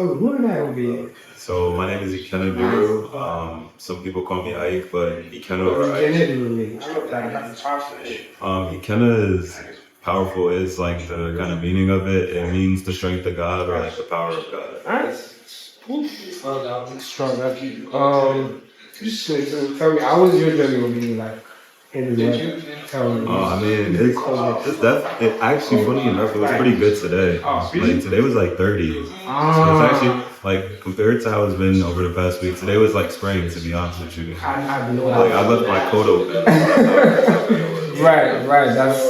Oh, who did I be? So my name is H.W.W.T.C. Some people call me Ike, but Ikenna or Ike. Ikenna is powerful. Is like the kind of meaning of it. It means the strength of God or like the power of God. Nice. Strong. Just tell me, how was your journey with being like in the world? Tell me. I mean, it's actually funny enough. It was pretty good today. Like today was like 30. So it's actually like compared to how it's been over the past week. Today was like spring, to be honest with you. Like I left my coat open. Right. That's.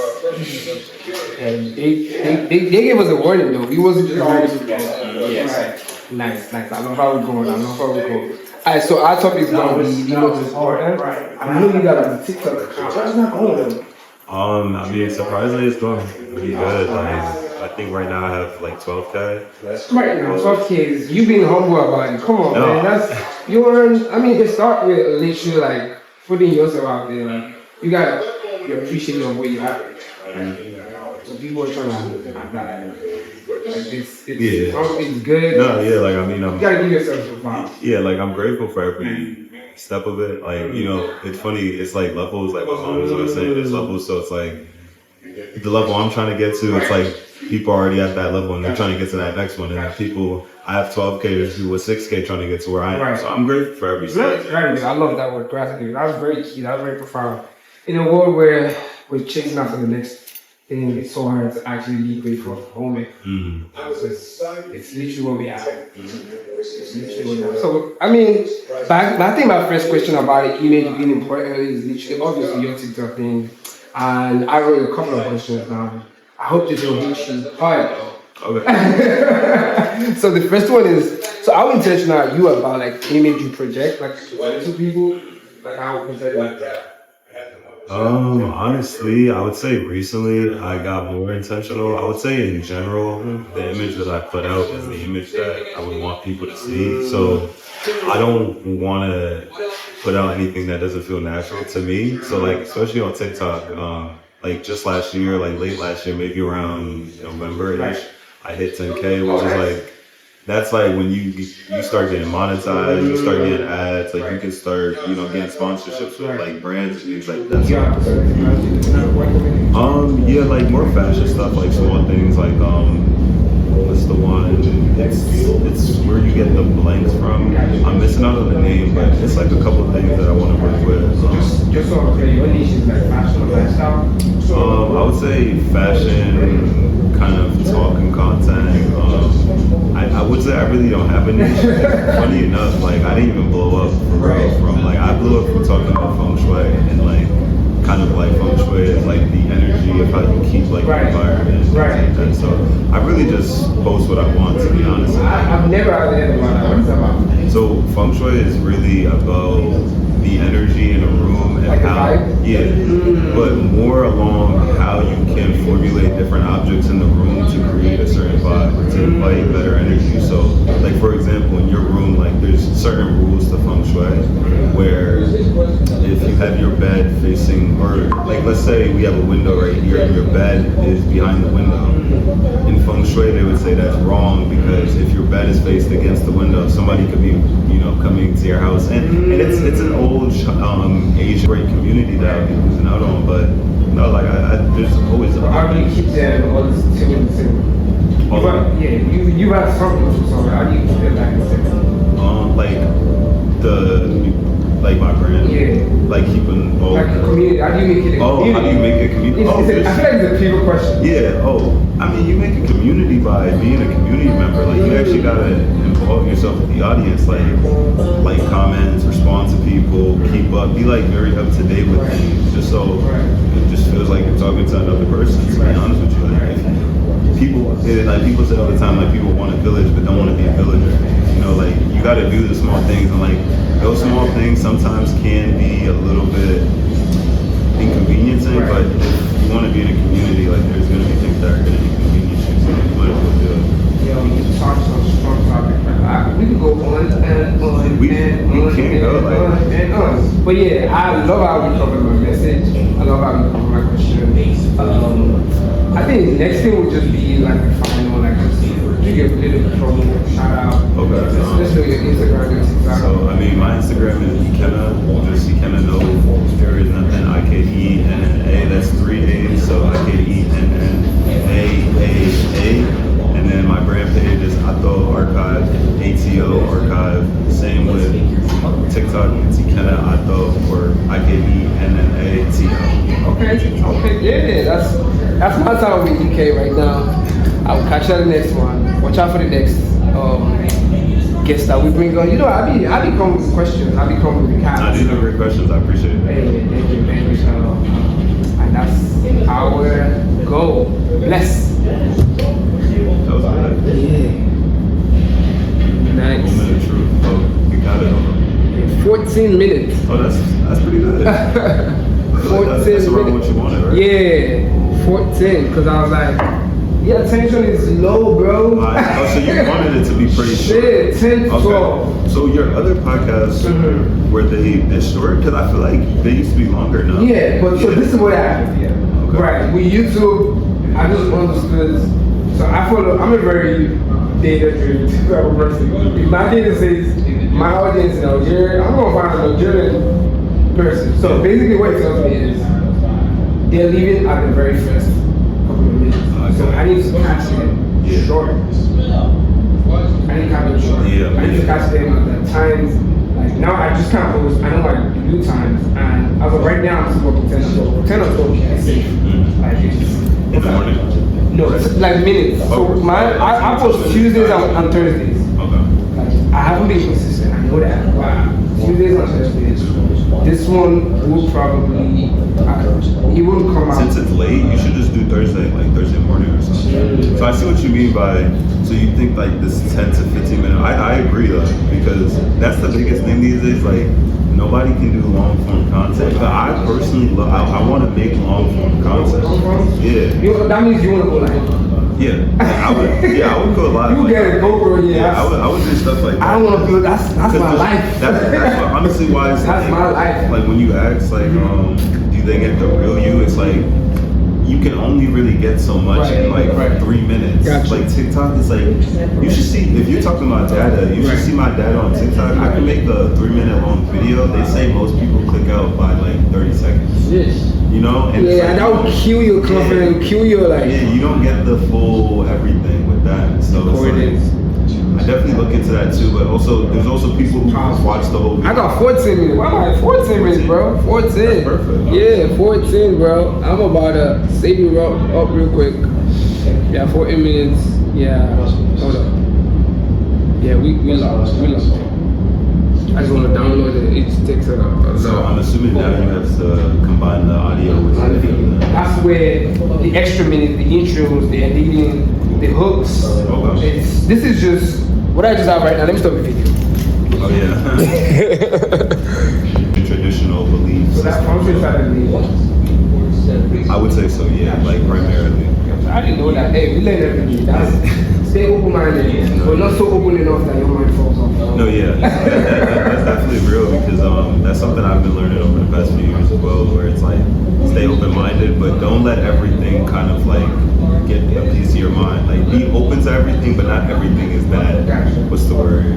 And they gave us a warning though. We wasn't just yes. Nice. I know how we're going. Alright, so our topic is gonna be the most important. I know you got a TikTok account. How's that going? I mean, surprisingly, it's going pretty good. Like, I think right now I have like 12K. Right now, 12K is you being humble about it. Come on, man. That's you earn. I mean, you can start with literally like putting yourself out there. Like, you gotta be appreciative of what you have. So people are trying to it's good. No, yeah, like I mean, you gotta give yourself some props. Yeah, like I'm grateful for every step of it. Like, you know, it's funny, it's like levels, like my mom was always saying, there's levels, so it's like the level I'm trying to get to, it's like people are already at that level and they're trying to get to that next one. And people, I have 12K, there's people with 6K trying to get to where I am. Right. So I'm grateful for every step. Right. I love that word, gratitude. That was very key, that was very profound. In a world where we're chasing after the next thing, it's so hard to actually be grateful for the moment. It's literally what we have. So, I mean, I think my first question about the image being important is literally obviously your TikTok thing. And I wrote a couple of questions down. I hope this will hit you hard. Okay. So the first one is, so how intentional are you about like the image you project, like to people? Like how like that? Honestly, I would say recently I got more intentional. I would say in general, the image that I put out is the image that I would want people to see. So I don't want to put out anything that doesn't feel natural to me. So like, especially on TikTok, like just last year, like late last year, maybe around November-ish, I hit 10K, which is like, that's like when you start getting monetized, you start getting ads, like you can start, you know, getting sponsorships with like brands and things like that. Yeah, like more fashion stuff, like small things like what's the one? It's where you get the blanks from. I'm missing out on the name, but it's like a couple of things that I want to work with. Just so okay, your niche is like fashion or lifestyle? I would say fashion, kind of talking content. I would say I really don't have a niche. Funny enough, like I didn't even blow up for real from like I blew up from talking about feng shui and like kind of like feng shui is like the energy of how you keep like your environment and things like that. So I really just post what I want, to be honest. I've never heard about that. What's that about? So feng shui is really about the energy in a room and like how, but more along how you can formulate different objects in the room to create a certain vibe, to invite better energy. So, like for example, in your room, like there's certain rules to feng shui, where if you have your bed facing, or like let's say we have a window right here, and your bed is behind the window. In feng shui, they would say that's wrong because if your bed is faced against the window, somebody could be, you know, coming to your house, and it's an old Asian great community that I've been losing out on, but no, like there's always a how do you keep them all this you have something, so how do you keep them back like my brand, like keeping like a community. How do you make it a community? How do you make a community? I feel like it's a people question. I mean, you make a community by being a community member. Like you actually gotta involve yourself with the audience, like comments, respond to people, keep up, be like very up to date with things, just so it just feels like you're talking to another person. To be honest with you, like people say all the time, like people want a village but don't want to be a villager. You know, like you got to do the small things, and like those small things sometimes can be a little bit inconveniencing. But if you want to be in a community, like there's going to be things that are going to inconvenience you, so you might as well do it. Yeah, we can talk some strong topics. We can go on and on we can't go and on. But yeah, I love how we cover my message. I love how we cover my question. I think the next thing would just be like the final, like you give a little promo, shout out. Okay. Let's do your Instagram and TikTok. So, I mean, my Instagram is Ikenna, just Ikenna, no, there is nothing, IKENNA, that's 3 A's, so IKENNAAA. And then my brand page is Ato Archive, ATO Archive. Same with TikTok, it's Ikenna Ato or IKENNATO. Okay, yeah, that's my time with EK right now. I'll catch you on the next one. Watch out for the next guest that we bring on. You know, I be coming with questions. I be coming with recaps. These are great questions. I appreciate it. Hey, thank you. And that's our goal. Bless. That was good. Yeah. Nice. Moment of truth. Oh, you got it. 14 minutes. Oh, that's pretty good. 14 that's around minutes. what you wanted, right? Yeah, 14. Because I was like, yeah, tension is low, bro. Oh, so you wanted it to be pretty short. Shit, 10 to 12. Okay. So your other podcasts, were they short? Because I feel like they used to be longer now. Yeah, but so this is what happened. Yeah. Okay. Right. With YouTube, I just understood. So I'm a very data-driven type of person. If my data says my audience in Nigeria, I'm gonna find a Nigerian person. So basically, what it tells me is they're leaving at the very first couple of minutes. So I need to catch them short. I need to catch them short. Yeah, I need to catch them at the times. Like now, I just can't post. I know like the new times, and as of right now, I'm still working 10 or 12. 10 or 12 is safe. Like it's In the morning. no, it's like minutes. So I post Tuesdays and Thursdays. Okay. Like, I haven't been consistent. I know that. Wow. Tuesdays and Thursdays. This one will probably it won't come out. Since it's late, you should just do Thursday morning or something. So I see what you mean by, so you think like this 10 to 15 minute, I agree though, because that's the biggest thing these days, like nobody can do long form content, but I personally love, I want to make long form content. Yeah. That means you want to go like. Yeah, I would go live. You get it, GoPro, yeah. I would do stuff like that. I don't want to feel that's my life. That's honestly why it's that's my life. Like when you ask, like, do they get the real you? It's like you can only really get so much in like 3 minutes. Gotcha. Like TikTok is like, you should see, if you're talking about data, you should see my data on TikTok. I can make a 3-minute long video. They say most people click out by like 30 seconds. Yes. You know? And yeah, and that will kill your confidence, kill your like. Yeah, you don't get the full everything with that. So it's like, I definitely look into that too, but also there's also people who watch the whole video. I got 14 minutes. Why am I 14 minutes, bro? 14. That's perfect. Yeah, 14, bro. I'm about to save you up real quick. Yeah, 14 minutes. Yeah, hold up. Yeah, we lost. I just want to download it. It just takes a So I'm assuming now you have to combine the audio with the video. That's where the extra minutes, the intros, the editing, the hooks. Okay. This is just what I just have right now. Let me stop the video. Oh yeah. The traditional beliefs. So that's function side of me. I would say so, yeah, like primarily. I didn't know that. Hey, we learn everything. That's stay open-minded, but not so open enough that your mind falls off. No, yeah, that's definitely real because that's something I've been learning over the past few years as well, where it's like stay open-minded, but don't let everything kind of like get a piece of your mind. Like be open to everything, but not everything is that. What's the word?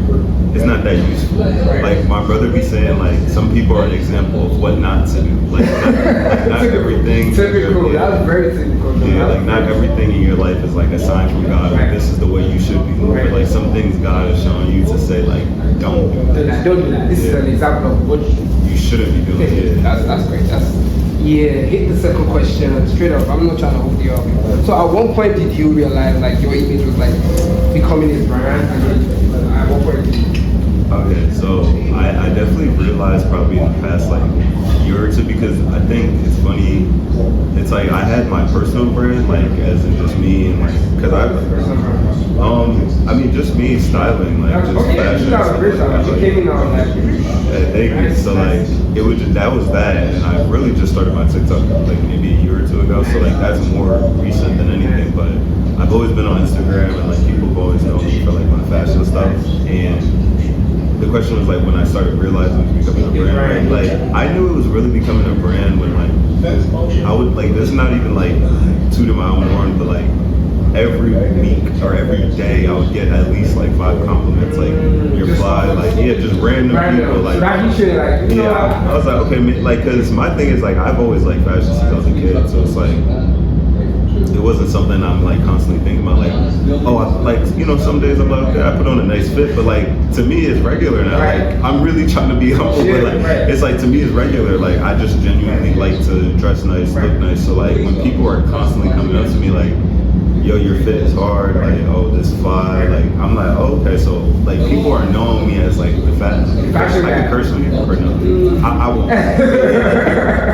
It's not that useful. Like my brother be saying, like some people are an example of what not to do. Like not everything. Typical. That's very typical. Yeah, like not everything in your life is like a sign from God. Like this is the way you should be moving. Like some things God is showing you to say like, don't do that. Don't do that. This is an example of what you shouldn't be doing. That's great. Hit the second question straight up. I'm not trying to hold you up. So at one point did you realize like your image was like becoming his brand? And then at what point did you? Okay, so I definitely realized probably in the past like year or two, because I think it's funny. It's like I had my personal brand, like as in just me, and like because I mean just me styling, like just fashion. Thank you. So like it was just, that was that, and I really just started my TikTok like maybe a year or two ago. So like that's more recent than anything. But I've always been on Instagram, and like people have always known me for like my fashion stuff. And the question was like when I started realizing it was becoming a brand, right? Like I knew it was really becoming a brand when like I would like this is not even like toot my own horn, but like every week or every day I would get at least like 5 compliments, like you're fly, like just random people, like I was like, okay, like, cause my thing is like I've always liked fashion since I was a kid, so it's like it wasn't something I'm like constantly thinking about, like, oh, some days I'm like, okay, I put on a nice fit, but like to me it's regular now. Like I'm really trying to be humble, but like it's like to me it's regular. Like I just genuinely like to dress nice, look nice. So like when people are constantly coming up to me like, yo, your fit is hard, like, oh, this fly, like, I'm like, oh, okay, so, like, people are knowing me as, like, the fashion I can curse on you, or no, I won't.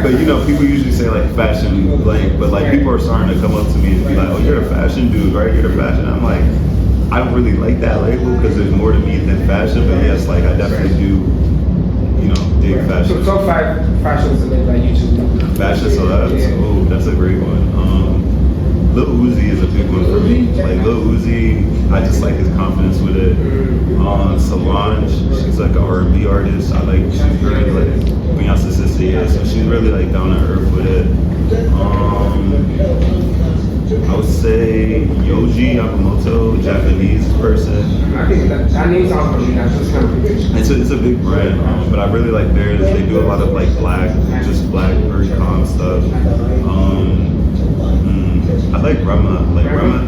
But, you know, people usually say, like, fashion blank, but, like, people are starting to come up to me and be like, oh, you're a fashion dude, right? You're a fashion. I'm like, I don't really like that label because there's more to me than fashion, but yes, like, I definitely do, you know, dig fashion. So top 5 fashion celebs that you choose. Fashion celebs, oh, that's a great one. Lil Uzi is a big one for me. Like Lil Uzi, I just like his confidence with it. Solange, she's like an R&B artist. I like, she's very like Beyonce's sister, yeah. So she's really like down to earth with it. I would say Yoji Yamamoto, Japanese person. I think that name sounds familiar. It's a big brand, but I really like theirs. They do a lot of like black, very calm stuff. I like Rema. Rema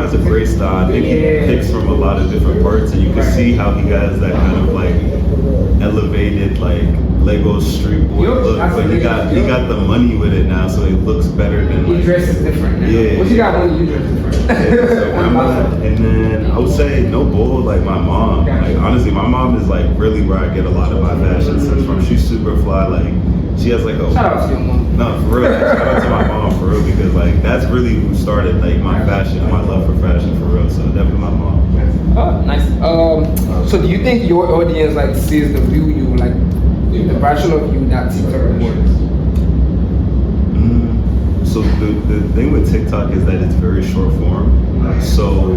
has a great style. I think he picks from a lot of different parts, and you can see how he has that kind of like elevated like Lego street boy look. But he got the money with it now, so it looks better than like. He dresses different now. Yeah. What you got when you dress different? So Rema, and then I would say no bull, like my mom. Like honestly, my mom is like really where I get a lot of my fashion sense from. She's super fly, like. She has like a shout out to your mom. No, for real. Shout out to my mom for real because like that's really who started like my fashion, my love for fashion for real. So definitely my mom. Oh, nice. So do you think your audience like sees the view you like the version of you that TikTok rewards? So the thing with TikTok is that it's very short form. So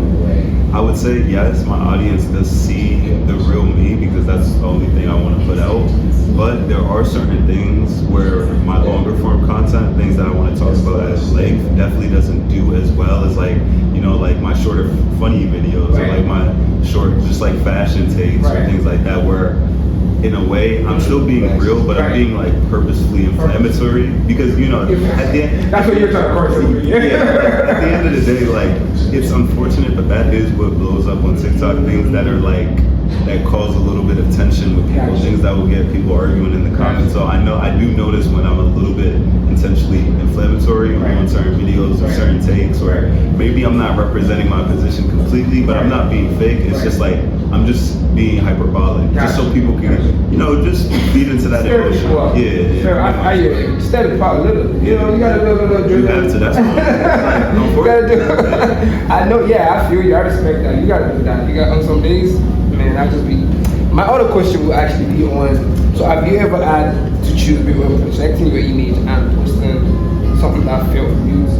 I would say yes, my audience does see the real me because that's the only thing I want to put out. But there are certain things where my longer form content, things that I want to talk about at length, definitely doesn't do as well as like, you know, like my shorter funny videos or like my short, just like fashion takes or things like that where in a way, I'm still being real, but I'm being like purposefully inflammatory because you know, at the end, that's what you're trying to course. Yeah, at the end of the day, like it's unfortunate, but that is what blows up on TikTok. Things that are like that cause a little bit of tension with people, things that will get people arguing in the comments. So I do notice when I'm a little bit intentionally inflammatory on certain videos or certain takes, or maybe I'm not representing my position completely, but I'm not being fake. It's just like I'm just being hyperbolic, just so people can, you know, just feed into that emotion. I instead of a little, you know, you gotta do a little. You have to. That's you gotta do. I know. Yeah, I feel you. I respect that. You gotta do that. You got on some days, man. I just be. My other question will actually be on. So, have you ever had to choose between protecting your image and posting something that felt abused?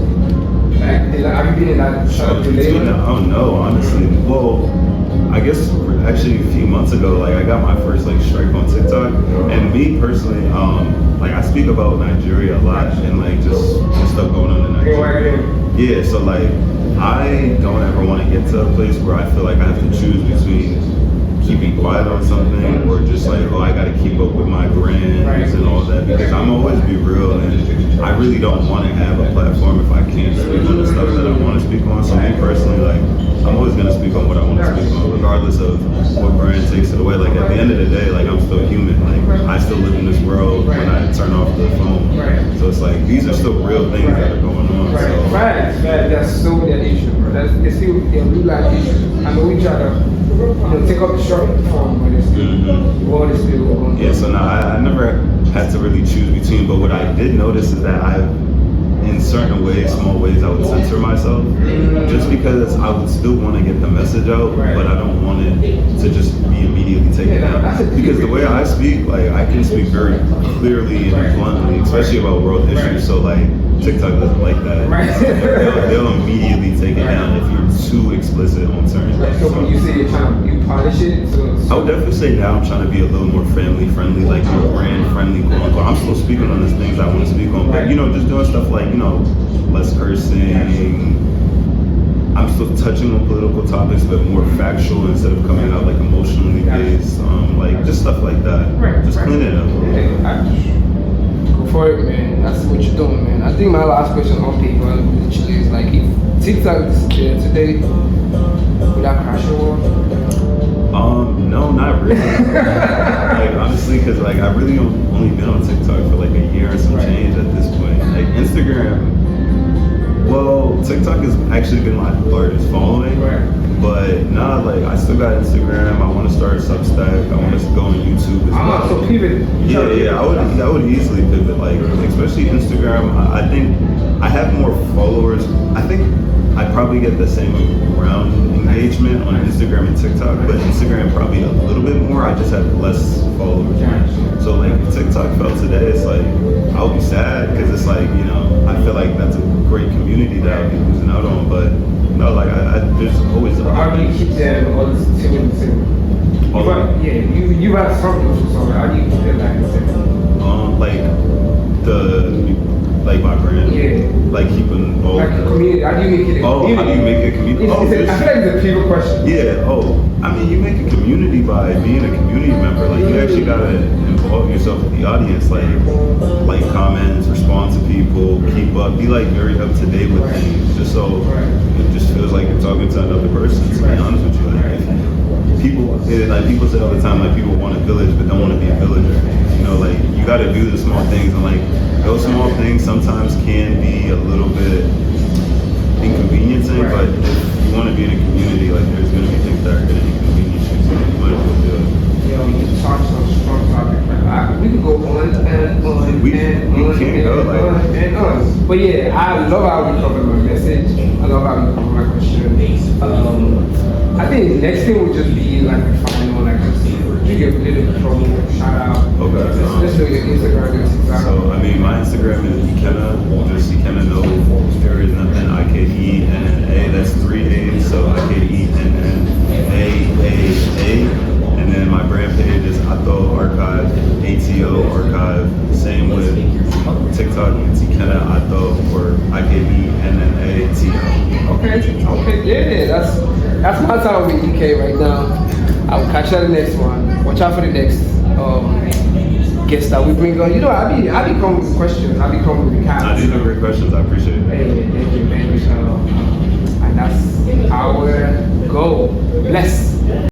Have you been in that relationship? Oh no, honestly. Well, I guess actually a few months ago, like I got my first like strike on TikTok, and me personally, like I speak about Nigeria a lot and like just stuff going on in Nigeria. Yeah, so like I don't ever want to get to a place where I feel like I have to choose between keeping quiet on something or just like, oh, I got to keep up with my brands and all that because I'm always be real and I really don't want to have a platform if I can't speak on the stuff that I want to speak on. So me personally, like I'm always going to speak on what I want to speak on regardless of what brand takes it away. Like at the end of the day, like I'm still human. Like I still live in this world when I turn off the phone. So it's like these are still real things that are going on. So. That's so that issue, bro. It's still a real life issue. I know we try to take up the short form, but it's still, the world is still going on. Yeah, so now I never had to really choose between, but what I did notice is that in certain ways, small ways, I would censor myself just because I would still want to get the message out, but I don't want it to just be immediately taken down. Because the way I speak, like I can speak very clearly and bluntly, especially about world issues. So like TikTok doesn't like that. They'll immediately take it down if you're too explicit on certain things. So when you say you polish it, so I would definitely say now I'm trying to be a little more family friendly, like more brand friendly, quote unquote. I'm still speaking on the things I want to speak on, but you know, just doing stuff like, you know, less cursing, I'm still touching on political topics, but more factual instead of coming out like emotionally based, like just stuff like that. Just clean it up. Go for it, man. That's what you're doing, man. I think my last question on paper literally is like, if TikTok disappeared today, would that crash your world? No, not really. Like honestly, because like I've really only been on TikTok for like a year and some change at this point. Like Instagram. Well, TikTok has actually been my largest following, but nah, like I still got Instagram. I want to start Substack. I want to go on YouTube as well. So pivot. Yeah, I would easily pivot. Like especially Instagram. I think I have more followers. I think I probably get the same amount engagement on Instagram and TikTok, but Instagram probably a little bit more. I just have less followers. So like if TikTok fell today, it's like I'll be sad because it's like, you know, I feel like that's a great community that I'll be losing out on. But no, like there's always a how do you keep them all this same? You have something, so how do you keep them like the same? Like my brand. Yeah. Like keeping all like a community. How do you make it a community? Oh, how do you make a community? I feel like it's a people question. Yeah, I mean you make a community by being a community member. Like you actually gotta involve yourself with the audience, like comments, respond to people, keep up, be like very up to date with things, just so it just feels like you're talking to another person, to be honest with you. Like people say all the time, like people want a village but don't want to be a villager. You know, like you gotta do the small things, and like those small things sometimes can be a little bit inconveniencing, but if you want to be in a community, like there's going to be things that are going to inconvenience you, so you might as well do it. Yo, you touched on a strong topic, man. We can go on and on We can't go. But yeah, I love how we cover my message. I love how we cover my question. I think the next thing would just be like a final, like you give a little promo, shout out. Okay. Let's do your Instagram and TikTok. So I mean, my Instagram is Ikenna, just Ikenna No. There is nothing. IKENNA. That's 3 A's. So IKENNA. And then my brand page is Ato Archive, ATO Archive. Same with TikTok, it's Ikenna Ato or IKENNATO. Okay, yeah, that's my time with EK right now. I'll catch you on the next one. Watch out for the next guest that we bring on. You know, I be coming with questions. I be coming with the These are great questions. I appreciate it. Hey, thank you, man. And that's our goal. Bless.